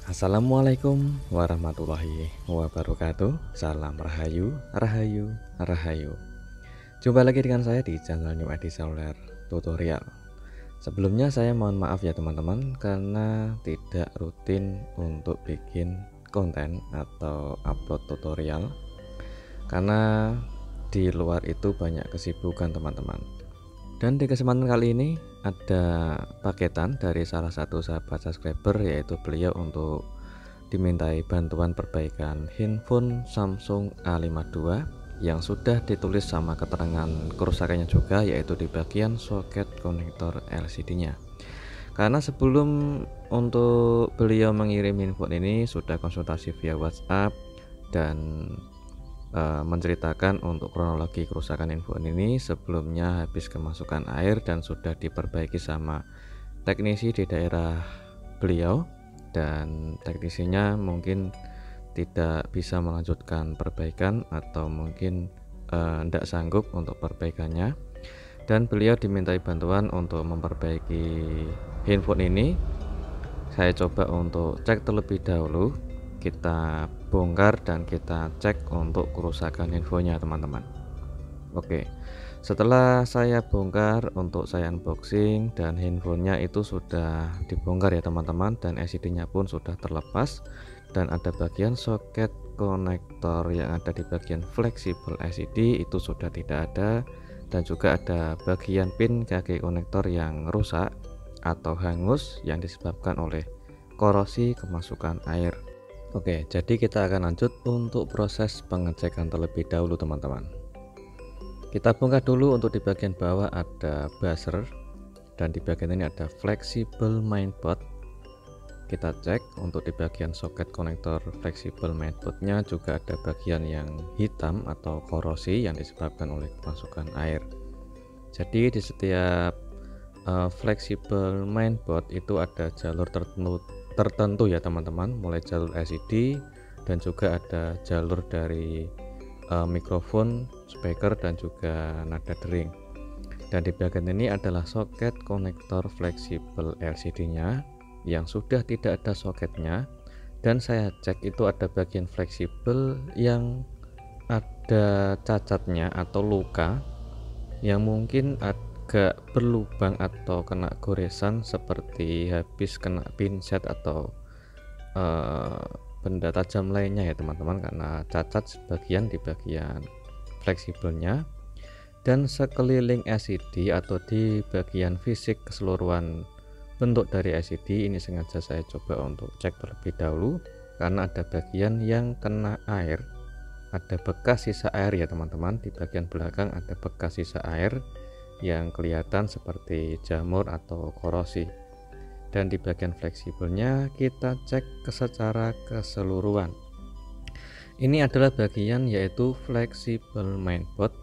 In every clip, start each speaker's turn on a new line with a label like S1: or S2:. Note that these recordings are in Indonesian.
S1: Assalamualaikum warahmatullahi wabarakatuh. Salam Rahayu, Rahayu, Rahayu. Jumpa lagi dengan saya di channel New Edi Solar Tutorial. Sebelumnya saya mohon maaf ya teman-teman, karena tidak rutin untuk bikin konten atau upload tutorial, karena di luar itu banyak kesibukan teman-teman. Dan di kesempatan kali ini ada paketan dari salah satu sahabat subscriber, yaitu beliau untuk dimintai bantuan perbaikan handphone Samsung A52 yang sudah ditulis sama keterangan kerusakannya juga, yaitu di bagian soket konektor LCD-nya. Karena sebelum untuk beliau mengirim handphone ini sudah konsultasi via WhatsApp dan menceritakan untuk kronologi kerusakan handphone ini. Sebelumnya habis kemasukan air dan sudah diperbaiki sama teknisi di daerah beliau, dan teknisinya mungkin tidak bisa melanjutkan perbaikan atau mungkin tidak sanggup untuk perbaikannya, dan beliau dimintai bantuan untuk memperbaiki handphone ini. Saya coba untuk cek terlebih dahulu, kita bongkar dan kita cek untuk kerusakan infonya teman-teman. Oke, setelah saya bongkar, untuk saya unboxing, dan handphonenya itu sudah dibongkar ya teman-teman, dan LCD nya pun sudah terlepas, dan ada bagian soket konektor yang ada di bagian fleksibel LCD itu sudah tidak ada, dan juga ada bagian pin kaki konektor yang rusak atau hangus yang disebabkan oleh korosi kemasukan air. Oke, jadi kita akan lanjut untuk proses pengecekan terlebih dahulu teman-teman. Kita bongkar dulu. Untuk di bagian bawah ada buzzer, dan di bagian ini ada fleksibel mainboard. Kita cek untuk di bagian soket konektor fleksibel mainboardnya juga ada bagian yang hitam atau korosi yang disebabkan oleh kemasukan air. Jadi di setiap fleksibel mainboard itu ada jalur tertentu ya teman-teman, mulai jalur LCD dan juga ada jalur dari mikrofon, speaker, dan juga nada dering. Dan di bagian ini adalah soket konektor fleksibel LCD nya yang sudah tidak ada soketnya, dan saya cek itu ada bagian fleksibel yang ada cacatnya atau luka yang mungkin agak berlubang atau kena goresan, seperti habis kena pinset atau benda tajam lainnya ya teman-teman, karena cacat sebagian di bagian fleksibelnya. Dan sekeliling LCD atau di bagian fisik keseluruhan bentuk dari LCD ini sengaja saya coba untuk cek terlebih dahulu, karena ada bagian yang kena air, ada bekas sisa air ya teman-teman. Di bagian belakang ada bekas sisa air yang kelihatan seperti jamur atau korosi. Dan di bagian fleksibelnya kita cek secara keseluruhan. Ini adalah bagian yaitu fleksibel mainboard,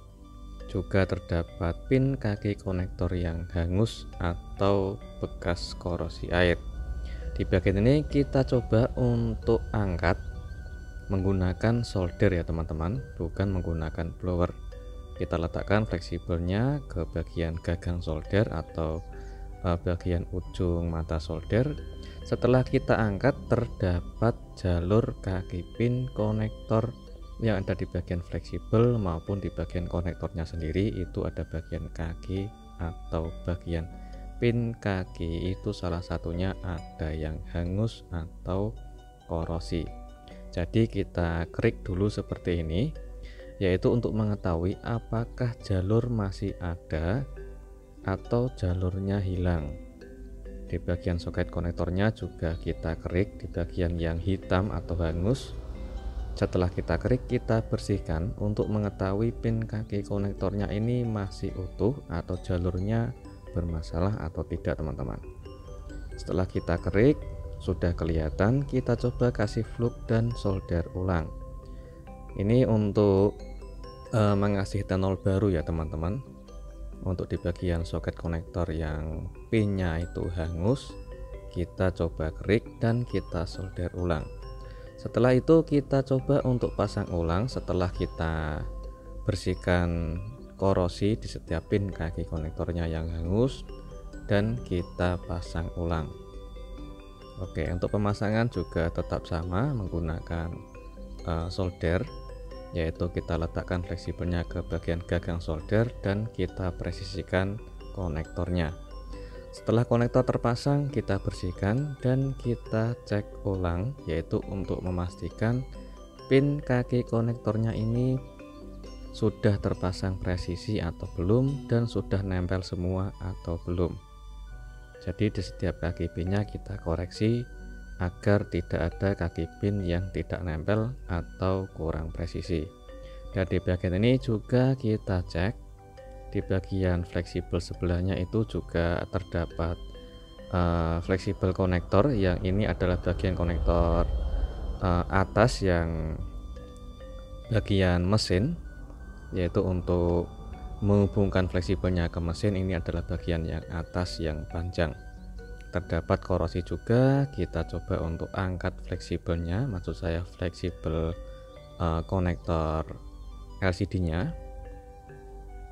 S1: juga terdapat pin kaki konektor yang hangus atau bekas korosi air. Di bagian ini kita coba untuk angkat menggunakan solder ya teman-teman, bukan menggunakan blower. Kita letakkan fleksibelnya ke bagian gagang solder atau bagian ujung mata solder. Setelah kita angkat, terdapat jalur kaki pin konektor yang ada di bagian fleksibel maupun di bagian konektornya sendiri. Itu ada bagian kaki atau bagian pin kaki, itu salah satunya ada yang hangus atau korosi. Jadi kita klik dulu seperti ini, yaitu untuk mengetahui apakah jalur masih ada atau jalurnya hilang. Di bagian soket konektornya juga kita klik di bagian yang hitam atau hangus. Setelah kita klik, kita bersihkan untuk mengetahui pin kaki konektornya ini masih utuh atau jalurnya bermasalah atau tidak teman-teman. Setelah kita klik sudah kelihatan, kita coba kasih fluk dan solder ulang. Ini untuk mengasih tenol baru ya teman-teman. Untuk di bagian soket konektor yang pinnya itu hangus, kita coba klik dan kita solder ulang. Setelah itu kita coba untuk pasang ulang. Setelah kita bersihkan korosi di setiap pin kaki konektornya yang hangus, dan kita pasang ulang. Oke, untuk pemasangan juga tetap sama menggunakan solder, yaitu kita letakkan fleksibelnya ke bagian gagang solder dan kita presisikan konektornya. Setelah konektor terpasang, kita bersihkan dan kita cek ulang, yaitu untuk memastikan pin kaki konektornya ini sudah terpasang presisi atau belum, dan sudah nempel semua atau belum. Jadi di setiap kaki pinnya kita koreksi agar tidak ada kaki pin yang tidak nempel atau kurang presisi. Dan di bagian ini juga kita cek di bagian fleksibel sebelahnya itu juga terdapat fleksibel konektor, yang ini adalah bagian konektor atas yang bagian mesin, yaitu untuk menghubungkan fleksibelnya ke mesin. Ini adalah bagian yang atas yang panjang, terdapat korosi juga. Kita coba untuk angkat fleksibelnya, maksud saya fleksibel konektor LCD nya.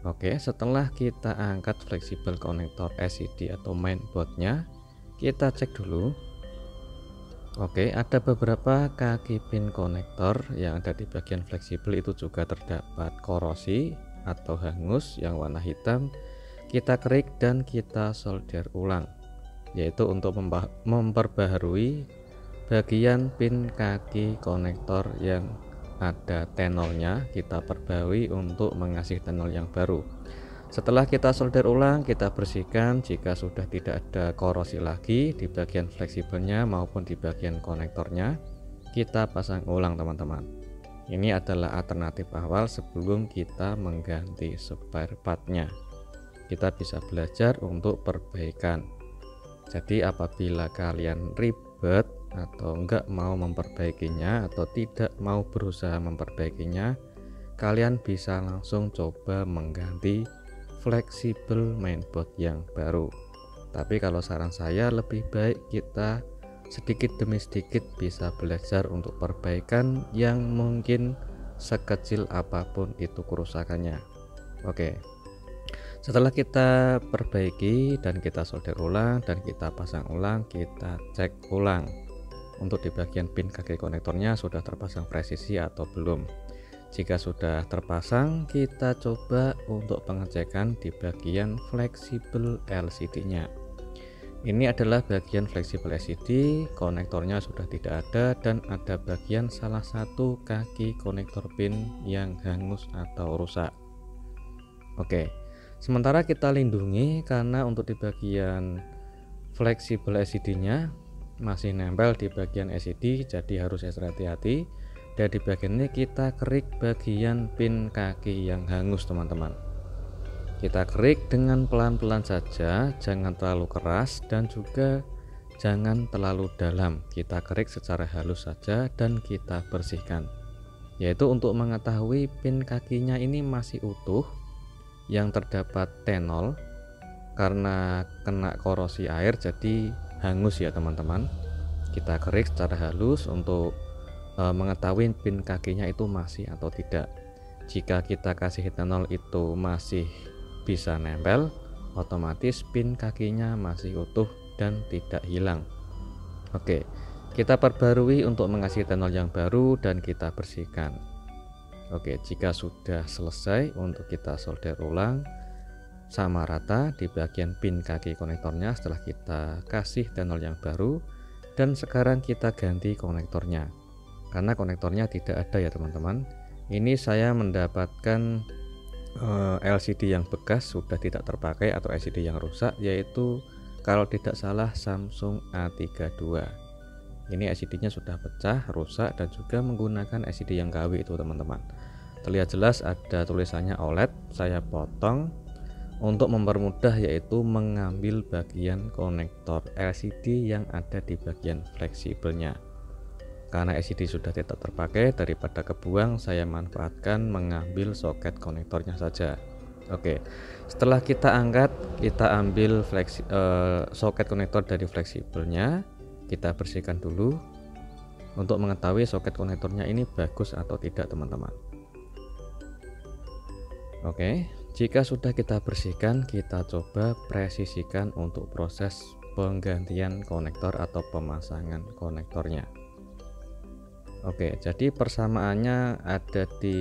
S1: Oke, setelah kita angkat fleksibel konektor LCD atau mainboardnya, kita cek dulu. Oke, ada beberapa kaki pin konektor yang ada di bagian fleksibel itu juga terdapat korosi atau hangus yang warna hitam. Kita kerik dan kita solder ulang, yaitu untuk memperbaharui bagian pin kaki konektor yang ada tenolnya. Kita perbarui untuk mengasih tenol yang baru. Setelah kita solder ulang, kita bersihkan. Jika sudah tidak ada korosi lagi di bagian fleksibelnya maupun di bagian konektornya, kita pasang ulang teman-teman. Ini adalah alternatif awal sebelum kita mengganti spare partnya. Kita bisa belajar untuk perbaikan. Jadi apabila kalian ribet atau enggak mau memperbaikinya atau tidak mau berusaha memperbaikinya, kalian bisa langsung coba mengganti fleksibel mainboard yang baru. Tapi kalau saran saya, lebih baik kita sedikit demi sedikit bisa belajar untuk perbaikan yang mungkin sekecil apapun itu kerusakannya. Oke, setelah kita perbaiki dan kita solder ulang dan kita pasang ulang, kita cek ulang untuk di bagian pin kaki konektornya sudah terpasang presisi atau belum. Jika sudah terpasang, kita coba untuk pengecekan di bagian fleksibel LCD-nya. Ini adalah bagian fleksibel LCD, konektornya sudah tidak ada dan ada bagian salah satu kaki konektor pin yang hangus atau rusak. Oke, sementara kita lindungi karena untuk di bagian fleksibel LCD-nya masih nempel di bagian LCD, jadi harus extra hati-hati. Dan di bagian ini kita kerik bagian pin kaki yang hangus teman-teman. Kita kerik dengan pelan-pelan saja, jangan terlalu keras dan juga jangan terlalu dalam. Kita kerik secara halus saja dan kita bersihkan, yaitu untuk mengetahui pin kakinya ini masih utuh, yang terdapat tenol karena kena korosi air jadi hangus ya teman-teman. Kita kerik secara halus untuk mengetahui pin kakinya itu masih atau tidak. Jika kita kasih tenol itu masih bisa nempel, otomatis pin kakinya masih utuh dan tidak hilang. Oke, kita perbarui untuk mengasih tenol yang baru dan kita bersihkan. Oke, jika sudah selesai, untuk kita solder ulang sama rata di bagian pin kaki konektornya setelah kita kasih tenol yang baru. Dan sekarang kita ganti konektornya, karena konektornya tidak ada ya teman-teman. Ini saya mendapatkan LCD yang bekas sudah tidak terpakai atau LCD yang rusak, yaitu kalau tidak salah Samsung A32. Ini LCD nya sudah pecah, rusak, dan juga menggunakan LCD yang KW itu teman-teman. Terlihat jelas ada tulisannya OLED. Saya potong untuk mempermudah, yaitu mengambil bagian konektor LCD yang ada di bagian fleksibelnya. Karena LCD sudah tidak terpakai, daripada kebuang, saya manfaatkan mengambil soket konektornya saja. Oke, setelah kita angkat, kita ambil soket konektor dari fleksibelnya, kita bersihkan dulu untuk mengetahui soket konektornya ini bagus atau tidak teman-teman. Oke, jika sudah kita bersihkan, kita coba presisikan untuk proses penggantian konektor atau pemasangan konektornya. Oke, jadi persamaannya ada di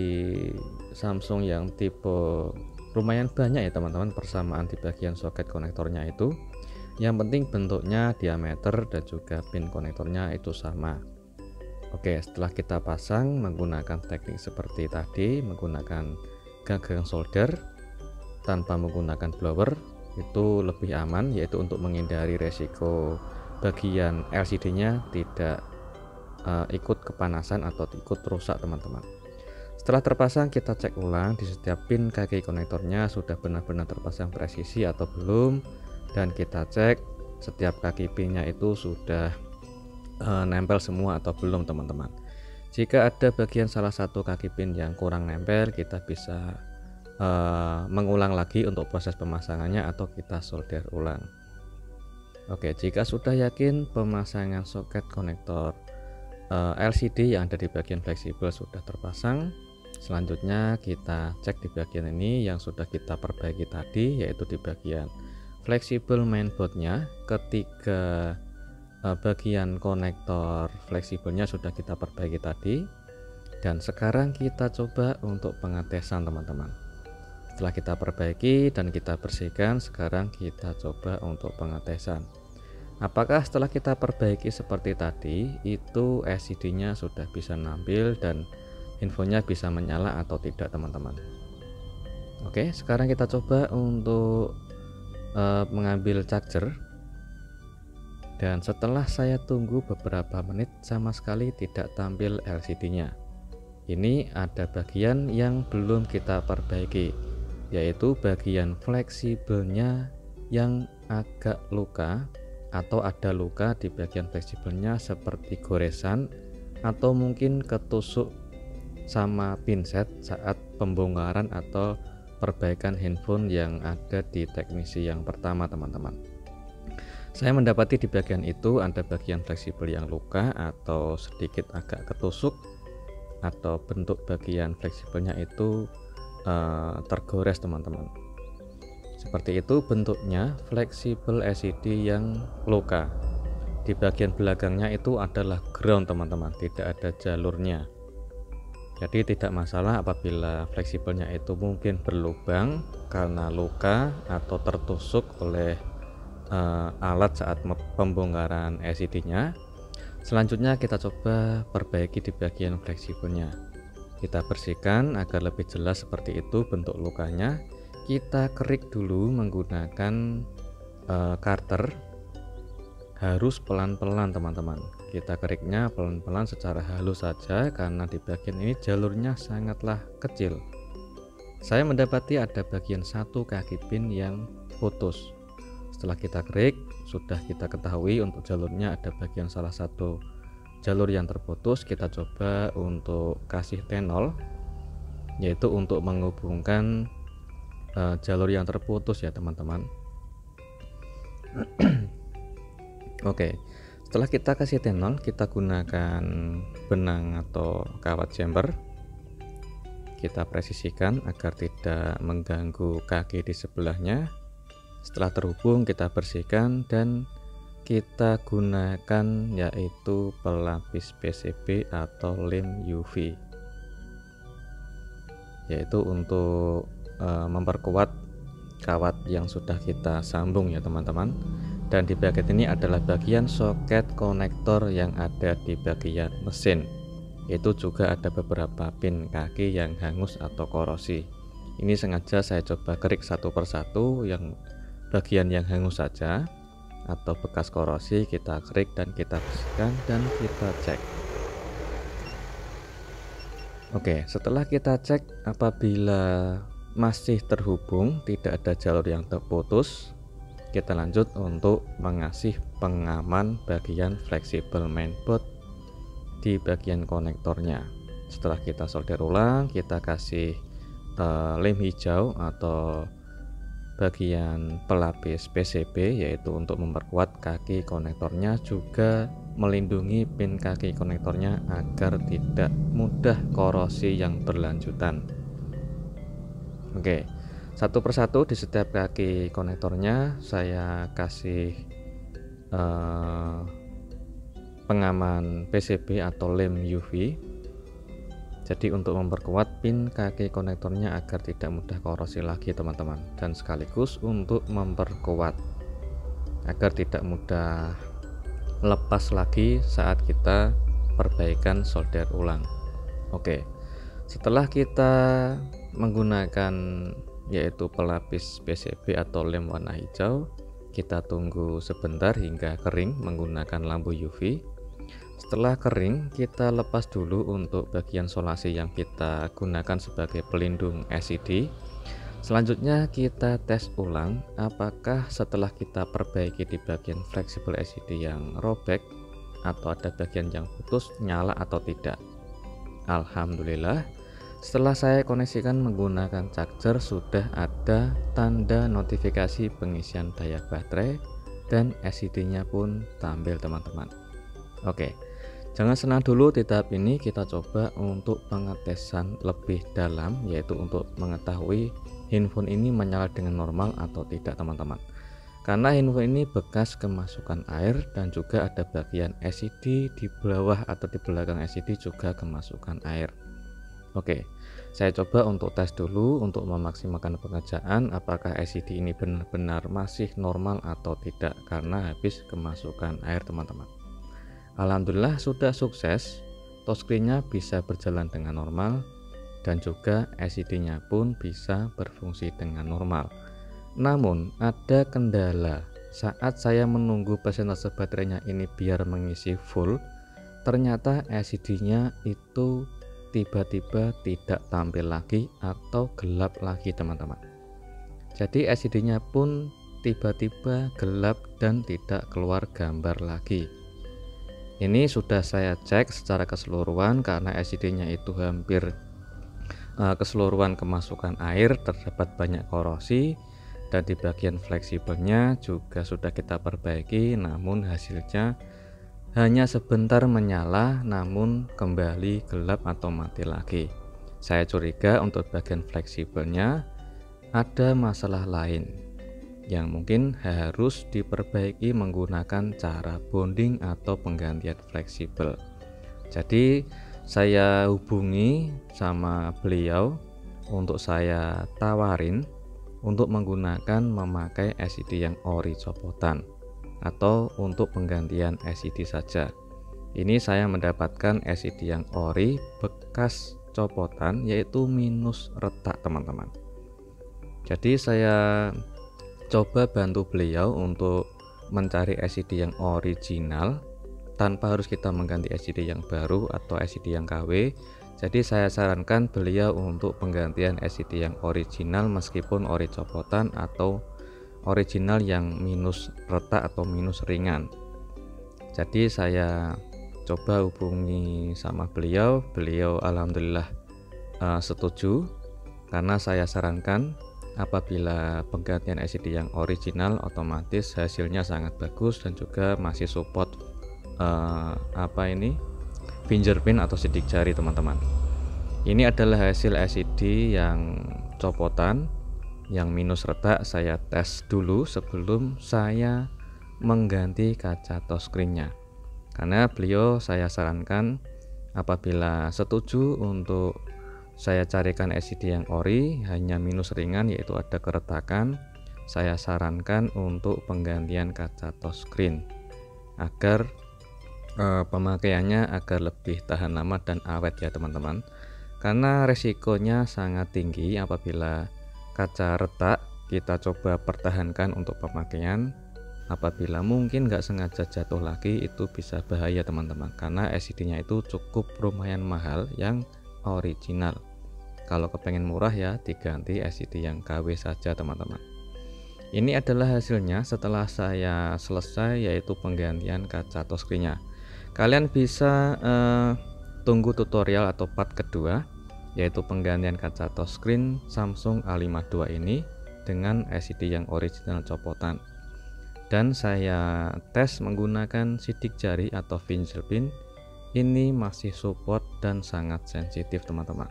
S1: Samsung yang tipe lumayan banyak ya teman-teman, persamaan di bagian soket konektornya itu. Yang penting bentuknya, diameter, dan juga pin konektornya itu sama. Oke, setelah kita pasang menggunakan teknik seperti tadi, menggunakan gagang solder tanpa menggunakan blower, itu lebih aman, yaitu untuk menghindari resiko bagian LCD-nya tidak ikut kepanasan atau ikut rusak teman-teman. Setelah terpasang, kita cek ulang di setiap pin kaki konektornya sudah benar-benar terpasang presisi atau belum, dan kita cek setiap kaki pinnya itu sudah nempel semua atau belum teman-teman. Jika ada bagian salah satu kaki pin yang kurang nempel, kita bisa mengulang lagi untuk proses pemasangannya atau kita solder ulang. Oke, jika sudah yakin pemasangan soket konektor LCD yang ada di bagian fleksibel sudah terpasang, selanjutnya kita cek di bagian ini yang sudah kita perbaiki tadi, yaitu di bagian fleksibel mainboardnya. Ketiga bagian konektor fleksibelnya sudah kita perbaiki tadi, dan sekarang kita coba untuk pengetesan teman-teman. Setelah kita perbaiki dan kita bersihkan, sekarang kita coba untuk pengetesan. Apakah setelah kita perbaiki seperti tadi itu LCD-nya sudah bisa nampil dan infonya bisa menyala atau tidak teman-teman. Oke, sekarang kita coba untuk mengambil charger, dan setelah saya tunggu beberapa menit sama sekali tidak tampil LCD-nya. Ini ada bagian yang belum kita perbaiki, yaitu bagian fleksibelnya yang agak luka atau ada luka di bagian fleksibelnya seperti goresan atau mungkin ketusuk sama pinset saat pembongkaran atau perbaikan handphone yang ada di teknisi yang pertama teman-teman. Saya mendapati di bagian itu ada bagian fleksibel yang luka atau sedikit agak ketusuk, atau bentuk bagian fleksibelnya itu tergores teman-teman. Seperti itu bentuknya fleksibel LCD yang luka. Di bagian belakangnya itu adalah ground teman-teman, tidak ada jalurnya. Jadi tidak masalah apabila fleksibelnya itu mungkin berlubang karena luka atau tertusuk oleh alat saat pembongkaran LCD-nya. Selanjutnya kita coba perbaiki di bagian fleksibelnya. Kita bersihkan agar lebih jelas seperti itu bentuk lukanya. Kita kerik dulu menggunakan karter. Harus pelan-pelan teman-teman. Kita keriknya pelan-pelan secara halus saja karena di bagian ini jalurnya sangatlah kecil. Saya mendapati ada bagian satu kaki pin yang putus. Setelah kita kerik, sudah kita ketahui untuk jalurnya ada bagian salah satu jalur yang terputus. Kita coba untuk kasih tenol, yaitu untuk menghubungkan jalur yang terputus ya teman-teman. Oke, setelah kita kasih tenol, kita gunakan benang atau kawat jumper. Kita presisikan agar tidak mengganggu kaki di sebelahnya. Setelah terhubung, kita bersihkan dan kita gunakan yaitu pelapis PCB atau lem UV, yaitu untuk memperkuat kawat yang sudah kita sambung ya teman-teman. Dan di bagian ini adalah bagian soket konektor yang ada di bagian mesin. Itu juga ada beberapa pin kaki yang hangus atau korosi. Ini sengaja saya coba kerik satu persatu, yang bagian yang hangus saja atau bekas korosi kita kerik dan kita bersihkan dan kita cek. Oke, setelah kita cek apabila masih terhubung, tidak ada jalur yang terputus, kita lanjut untuk mengasih pengaman bagian fleksibel mainboard di bagian konektornya. Setelah kita solder ulang, kita kasih lem hijau atau bagian pelapis PCB, yaitu untuk memperkuat kaki konektornya, juga melindungi pin kaki konektornya agar tidak mudah korosi yang berlanjutan. Oke, satu persatu di setiap kaki konektornya saya kasih eh, pengaman PCB atau lem UV. Jadi untuk memperkuat pin kaki konektornya agar tidak mudah korosi lagi teman-teman, dan sekaligus untuk memperkuat agar tidak mudah lepas lagi saat kita perbaikan solder ulang. Oke, setelah kita menggunakan yaitu pelapis PCB atau lem warna hijau, kita tunggu sebentar hingga kering menggunakan lampu UV. Setelah kering, kita lepas dulu untuk bagian solasi yang kita gunakan sebagai pelindung LCD. Selanjutnya kita tes ulang apakah setelah kita perbaiki di bagian fleksibel LCD yang robek atau ada bagian yang putus nyala atau tidak. Alhamdulillah, setelah saya koneksikan menggunakan charger sudah ada tanda notifikasi pengisian daya baterai dan LCD-nya pun tampil teman-teman. Oke, jangan senang dulu di tahap ini, kita coba untuk pengetesan lebih dalam, yaitu untuk mengetahui handphone ini menyala dengan normal atau tidak teman-teman. Karena handphone ini bekas kemasukan air dan juga ada bagian LCD di bawah atau di belakang LCD juga kemasukan air. Oke, saya coba untuk tes dulu untuk memaksimalkan pengerjaan apakah LCD ini benar-benar masih normal atau tidak karena habis kemasukan air teman-teman. Alhamdulillah sudah sukses, touchscreen-nya bisa berjalan dengan normal dan juga LCD-nya pun bisa berfungsi dengan normal. Namun ada kendala saat saya menunggu persentase baterainya ini biar mengisi full, ternyata LCD-nya itu tiba-tiba tidak tampil lagi atau gelap lagi teman-teman. Jadi LCD-nya pun tiba-tiba gelap dan tidak keluar gambar lagi. Ini sudah saya cek secara keseluruhan karena LCD-nya itu hampir keseluruhan kemasukan air, terdapat banyak korosi, dan di bagian fleksibelnya juga sudah kita perbaiki, namun hasilnya hanya sebentar menyala namun kembali gelap atau mati lagi. Saya curiga untuk bagian fleksibelnya ada masalah lain yang mungkin harus diperbaiki menggunakan cara bonding atau penggantian fleksibel. Jadi saya hubungi sama beliau untuk saya tawarin untuk memakai LCD yang ori copotan atau untuk penggantian LCD saja. Ini saya mendapatkan LCD yang ori bekas copotan yaitu minus retak teman-teman. Jadi saya coba bantu beliau untuk mencari LCD yang original tanpa harus kita mengganti LCD yang baru atau LCD yang KW. Jadi saya sarankan beliau untuk penggantian LCD yang original meskipun ori copotan atau original yang minus retak atau minus ringan. Jadi saya coba hubungi sama beliau alhamdulillah setuju karena saya sarankan apabila penggantian LCD yang original otomatis hasilnya sangat bagus dan juga masih support fingerprint atau sidik jari teman-teman. Ini adalah hasil LCD yang copotan yang minus retak. Saya tes dulu sebelum saya mengganti kaca touchscreen-nya, karena beliau saya sarankan apabila setuju untuk saya carikan LCD yang ori hanya minus ringan yaitu ada keretakan, saya sarankan untuk penggantian kaca touchscreen agar pemakaiannya agar lebih tahan lama dan awet ya teman-teman, karena resikonya sangat tinggi apabila kaca retak kita coba pertahankan untuk pemakaian, apabila mungkin nggak sengaja jatuh lagi itu bisa bahaya teman-teman, karena LCD-nya itu cukup lumayan mahal yang original. Kalau kepengen murah ya diganti LCD yang KW saja teman-teman. Ini adalah hasilnya setelah saya selesai yaitu penggantian kaca touchscreen-nya. Kalian bisa tunggu tutorial atau part kedua yaitu penggantian kaca touchscreen Samsung A52 ini dengan LCD yang original copotan. Dan saya tes menggunakan sidik jari atau fingerprint, ini masih support dan sangat sensitif teman-teman.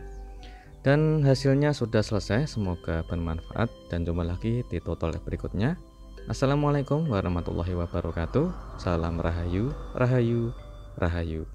S1: Dan hasilnya sudah selesai, semoga bermanfaat dan jumpa lagi di tutorial berikutnya. Assalamualaikum warahmatullahi wabarakatuh. Salam rahayu, rahayu, rahayu.